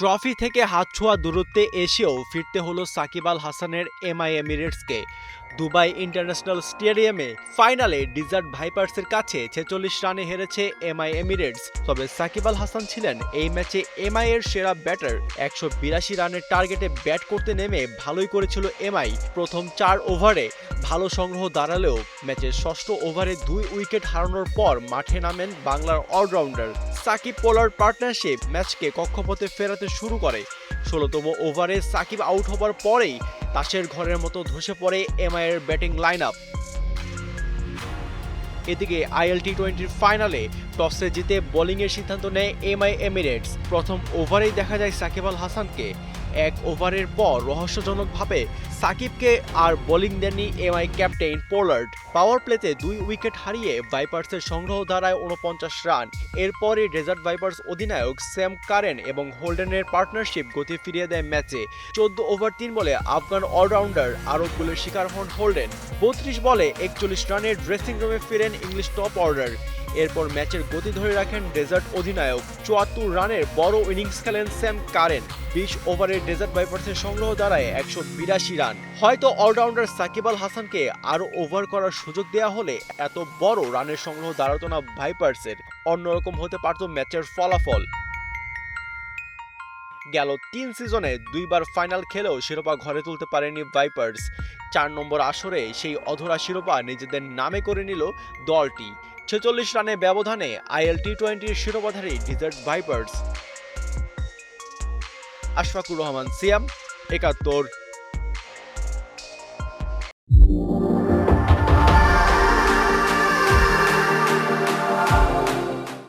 Trophy থেকে হাত ছোঁয়া দূরত্বে এসেও ফিরতে হলো সাকিব আল হাসানের এমআই এমিরেটসকে। দুবাই ইন্টারন্যাশনাল স্টেডিয়ামে ফাইনালে ডিজার্ট ভাইপার্সের কাছে ৪৬ রানে হেরেছে এমআই এমিরেটস। তবে সাকিব আল হাসান ছিলেন এই ম্যাচে এমআই এর সেরা ব্যাটার। ১৮২ রানের টার্গেটে ব্যাট করতে নেমে ভালোই করেছিল এমআই। প্রথম ৪ ওভারে ভালো সংগ্রহ দাঁড়ালেও ম্যাচের ষষ্ঠ ওভারে ২ উইকেট হারানোর পর মাঠে নামেন বাংলার অলরাউন্ডার। সাকিব পোলার্ড পার্টনারশিপ ম্যাচকে কক্ষপথে ফেরাতে শুরু করে। ১৬তম ওভারে সাকিব আউট হবার পরেই তাসের ঘরের মতো ধসে পড়ে এমআই এর ব্যাটিং লাইন আপ। এদিকে আইএল টি-20 ফাইনালে টসে জিতে বোলিংয়ের সিদ্ধান্ত নেয় এমআই এমিরেটস। প্রথম ওভারেই দেখা যায় সাকিব আল হাসানকে। ১ ওভারের পর রহস্যজনকভাবে সাকিবকে আর বোলিং দেননি এমআই ক্যাপ্টেন পোলার্ড। পাওয়ার প্লেতে ২ উইকেট হারিয়ে ভাইপার্সের সংগ্রহ দাঁড়ায় ৪৯ রান। এরপরই ডেজার্ট ভাইপার্স অধিনায়ক স্যাম কারেন এবং হোল্ডেনের পার্টনারশিপ গতি ফিরিয়ে দেয় ম্যাচে। ১৪ ওভার ৩ বলে আফগান অলরাউন্ডার আরও গোলের শিকার হন হোল্ডেন। ৩২ বলে ৪১ রানের ড্রেসিং রুমে ফিরেন ইংলিশ টপ অর্ডার। এরপর ম্যাচের গতি ধরে রাখেন ডেজার্ট অধিনায়ক। ৭৪ রানের বড় ইনিংস খেলেন স্যাম কারেন। ২০ ওভারে ডেজার্ট ভাইপার্সের সংগ্রহ দাঁড়ায় ১৮২ রান। হয়তো অলরাউন্ডার সাকিব আল হাসানকে আরও ওভার করার সুযোগ দেওয়া হলে এত বড় রানের সংগ্রহ দাঁড়াতো না ভাইপার্সের। অন্যরকম হতে পারত ম্যাচের ফলাফল। গেল ৩ সিজনে ২ বার ফাইনাল খেলেও শিরোপা ঘরে তুলতে পারেনি ভাইপার্স। ৪ নম্বর আসরে সেই অধরা শিরোপা নিজেদের নামে করে নিল দলটি। ৪৬ রানের ব্যবধানে আইএল টি-20 শিরোপাধারী ডেজার্ট ভাইপার্স। আশফাকুর রহমান সিয়াম, ৭১।